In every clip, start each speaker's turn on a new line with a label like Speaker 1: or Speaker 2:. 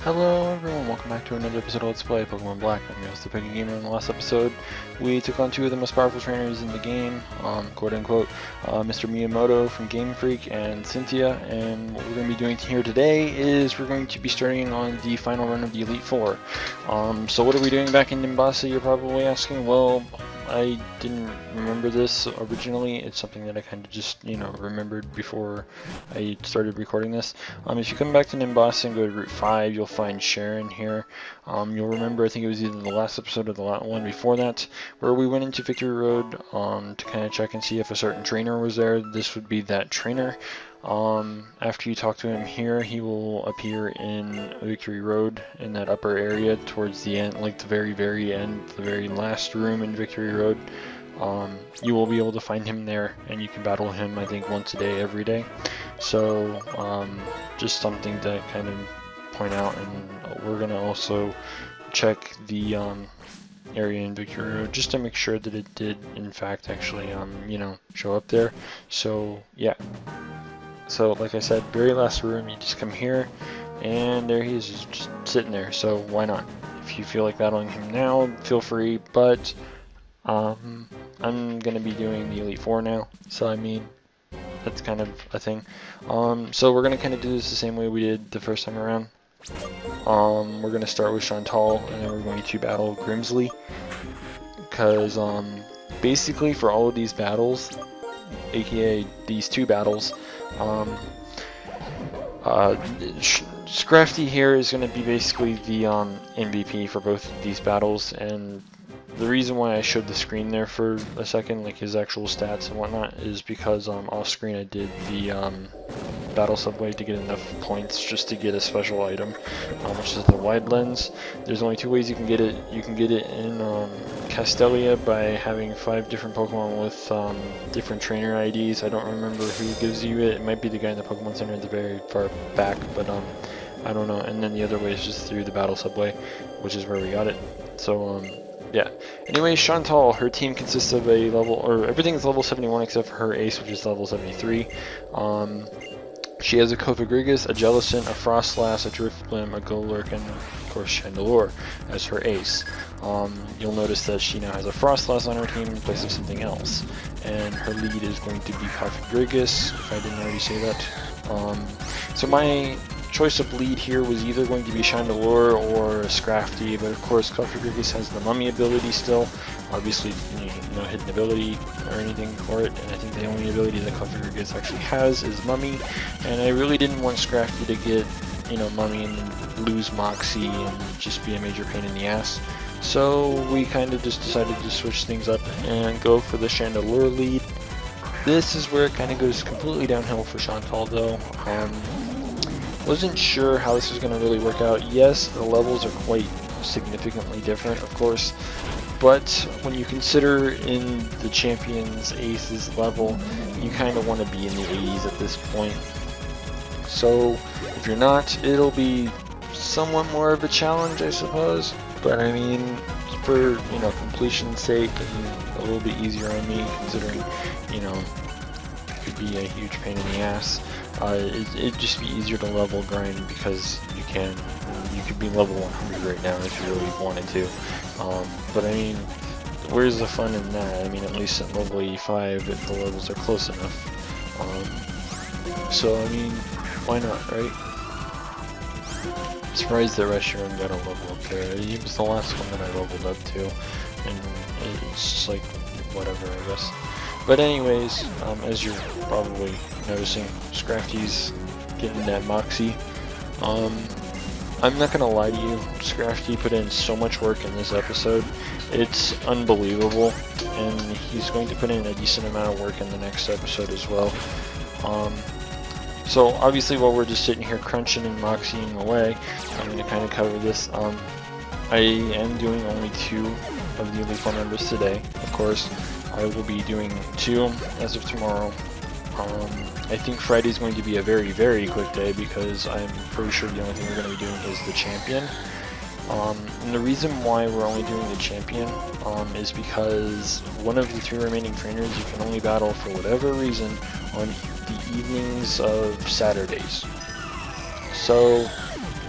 Speaker 1: Hello everyone, welcome back to another episode of Let's Play Pokemon Black. I'm your host, ThePikaWu. In the last episode, we took on two of the most powerful trainers in the game, quote unquote, Mr. Miyamoto from Game Freak and Cynthia, and what we're going to be doing here today is we're going to be starting on the final run of the Elite Four. So what are we doing back in Nimbasa, you're probably asking? Well, I didn't remember this originally. It's something that I kind of just, remembered before I started recording this. If you come back to Nimbasa and go to Route 5, you'll find Sharon here. You'll remember, I think it was either the last episode or the one before that, where we went into Victory Road to kind of check and see if a certain trainer was there. This would be that trainer. After you talk to him here, he will appear in Victory Road in that upper area towards the end, like the very end, the very last room in Victory Road. You will be able to find him there, and you can battle him, I think, once a day, every day. So, just something to kind of point out, and we're gonna also check the area in Victory Road just to make sure that it did, in fact, actually, show up there. So, yeah. So, like I said, very last room, you just come here, and there he is, just sitting there, so why not? If you feel like battling him now, feel free, but I'm going to be doing the Elite Four now, so I mean, that's kind of a thing. So we're going to kind of do this the same way we did the first time around. We're going to start with Shauntal, and then we're going to battle Grimsley, because basically for all of these battles, aka these two battles, Scrafty here is going to be basically the MVP for both of these battles, and the reason why I showed the screen there for a second, like his actual stats and whatnot, is because off screen I did the battle subway to get enough points just to get a special item, which is the wide lens. There's only two ways you can get it. You can get it in Castelia by having 5 different Pokemon with different trainer IDs. I don't remember who gives you it. It might be the guy in the Pokemon Center at the very far back, but I don't know. And then the other way is just through the battle subway, which is where we got it. So yeah. Anyway, Shauntal, her team consists of everything is level 71 except for her ace, which is level 73. She has a Kofagrigus, a Jellicent, a Frostlass, a Drifblim, a Golurk, and of course Chandelure as her ace. You'll notice that she now has a Frostlass on her team in place of something else. And her lead is going to be Kofagrigus, if I didn't already say that. So my choice of lead here was either going to be Chandelure or Scrafty, but of course Kofagrigus has the Mummy ability still. Obviously, no hidden ability or anything for it, and I think the only ability that Kofagrigus actually has is Mummy, and I really didn't want Scrafty to get, Mummy and lose Moxie and just be a major pain in the ass. So we kind of just decided to switch things up and go for the Chandelure lead. This is where it kind of goes completely downhill for Shauntal though. Wasn't sure how this was going to really work out. Yes, the levels are quite significantly different, of course, but when you consider in the champion's aces level, you kind of want to be in the 80s at this point. So if you're not, it'll be somewhat more of a challenge, I suppose. But I mean, for completion's sake and a little bit easier on me, considering it could be a huge pain in the ass. It'd just be easier to level grind because you could be level 100 right now if you really wanted to. But I mean, where's the fun in that? I mean, at least at level 85, if the levels are close enough. So I mean, why not, right? Surprised that Reshiram got a level up there. He was the last one that I leveled up to, and it's just like whatever, I guess. But anyways, as you're probably noticing, Scrafty's getting that Moxie. I'm not gonna lie to you, Scrafty put in so much work in this episode. It's unbelievable, and he's going to put in a decent amount of work in the next episode as well. So obviously while we're just sitting here crunching and moxieing away, I'm going to kind of cover this. I am doing only 2 of the Elite Four members today, of course. I will be doing 2 as of tomorrow. I think Friday's going to be a very, very quick day because I'm pretty sure the only thing we're going to be doing is the champion. And the reason why we're only doing the champion is because one of the 3 remaining trainers you can only battle for whatever reason on the evenings of Saturdays. So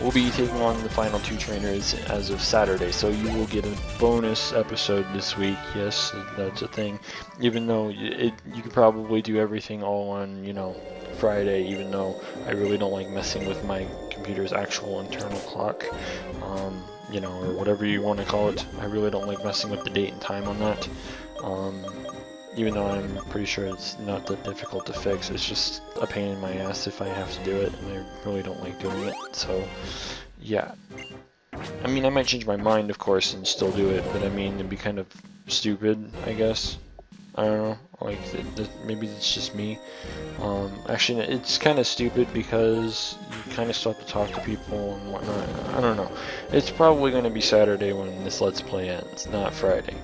Speaker 1: we'll be taking on the final 2 trainers as of Saturday, so you will get a bonus episode this week. Yes, that's a thing. Even though you could probably do everything all on, you know, Friday, even though I really don't like messing with my computer's actual internal clock, you know, or whatever you want to call it. I really don't like messing with the date and time on that. Even though I'm pretty sure it's not that difficult to fix, it's just a pain in my ass if I have to do it, and I really don't like doing it, so yeah. I mean, I might change my mind, of course, and still do it, but I mean, it'd be kind of stupid, I guess. I don't know, like, maybe it's just me. Actually, it's kind of stupid because you kind of still have to talk to people and whatnot. I don't know. It's probably going to be Saturday when this Let's Play ends, not Friday.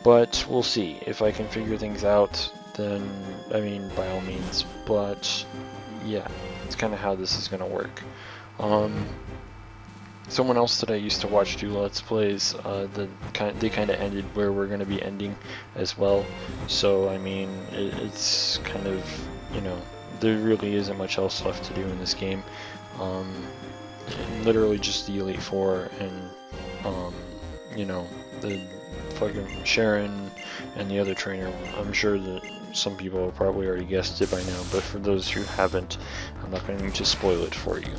Speaker 1: But we'll see. If I can figure things out, then, I mean, by all means. But, yeah, it's kind of how this is going to work. Someone else that I used to watch do Let's Plays, they kind of ended where we're going to be ending as well. So, I mean, it's kind of, you know, there really isn't much else left to do in this game. Literally just the Elite Four and, you know, the fucking Sharon and the other trainer. I'm sure that some people have probably already guessed it by now, but for those who haven't, I'm not going to spoil it for you.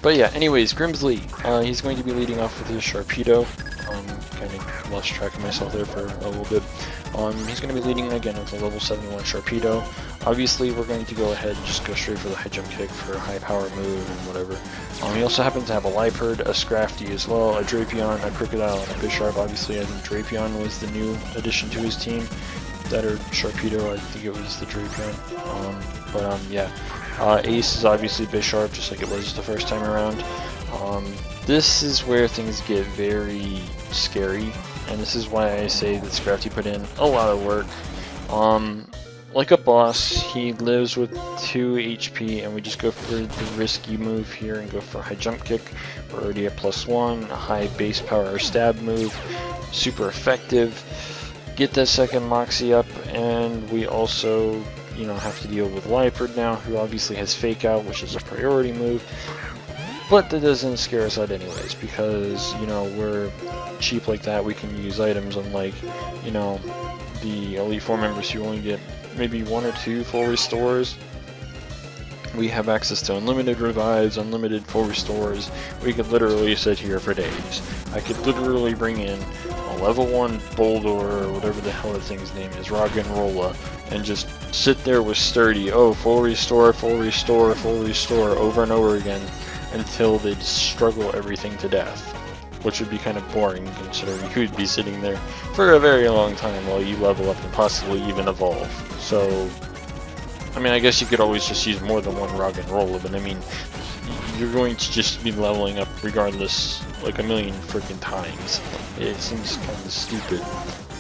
Speaker 1: But yeah, anyways, Grimsley, he's going to be leading off with his Sharpedo. Kind of lost track of myself there for a little bit. He's going to be leading again with a level 71 Sharpedo. Obviously, we're going to go ahead and just go straight for the high jump kick for a high power move and whatever. He also happens to have a Liepard, a Scrafty as well, a Drapion, a Crocodile, and a Bisharp. Obviously, I think Drapion was the new addition to his team. That or Sharpedo, I think it was the Drapion. Yeah. Ace is obviously Bisharp, just like it was the first time around. This is where things get very scary, and this is why I say that Scrafty put in a lot of work. Like a boss, he lives with 2 HP, and we just go for the risky move here and go for a high jump kick. We're already at +1, a high base power stab move, super effective. Get that second Moxie up, and we also, you know, have to deal with Liepard now, who obviously has Fake Out, which is a priority move. But that doesn't scare us out anyways, because, you know, we're cheap like that. We can use items unlike, you know, the Elite Four members who only get maybe 1 or 2 full restores. We have access to unlimited revives, unlimited full restores. We could literally sit here for days. I could literally bring in a level 1 Boldor, or whatever the hell that thing's name is, Roggenrola, and just sit there with Sturdy, oh, full restore, full restore, full restore, over and over again, until they struggle everything to death. Which would be kind of boring, considering you could be sitting there for a very long time while you level up and possibly even evolve. So, I mean, I guess you could always just use more than one Roggenrola, but I mean, you're going to just be leveling up regardless, like a million freaking times. It seems kind of stupid.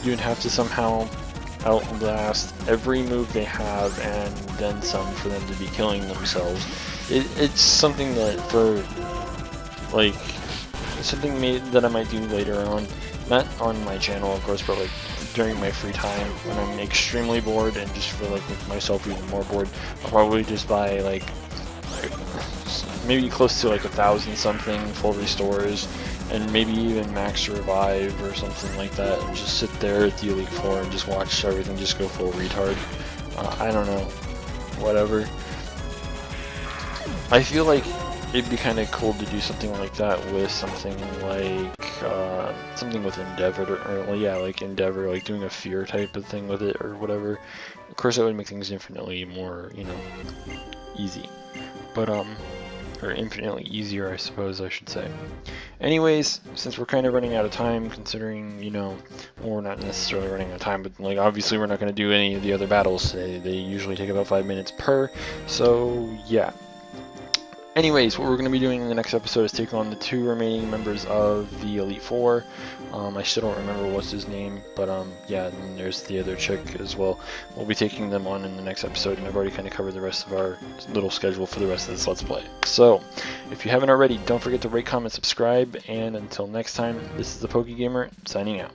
Speaker 1: You'd have to somehow outlast every move they have and then some for them to be killing themselves. It's something that something that I might do later on, not on my channel of course, but like during my free time when I'm extremely bored and just feel like make myself even more bored. I'll probably just buy like maybe close to like 1,000 something full restores, and maybe even max revive or something like that, and just sit there at the Elite Four and just watch everything just go full retard. I don't know, whatever. I feel like it'd be kind of cool to do something like that with something like something with Endeavor, or yeah, like Endeavor, like doing a fear type of thing with it or whatever. Of course, that would make things infinitely more, you know, easy, but or infinitely easier, I suppose I should say. Anyways, since we're kind of running out of time, considering, you know, well, we're not necessarily running out of time, but like obviously we're not going to do any of the other battles today. They usually take about 5 minutes per, so yeah. Anyways, what we're going to be doing in the next episode is take on the 2 remaining members of the Elite Four. I still don't remember what's his name, but yeah, and there's the other chick as well. We'll be taking them on in the next episode, and I've already kind of covered the rest of our little schedule for the rest of this Let's Play. So, if you haven't already, don't forget to rate, comment, subscribe, and until next time, this is the PokeGamer signing out.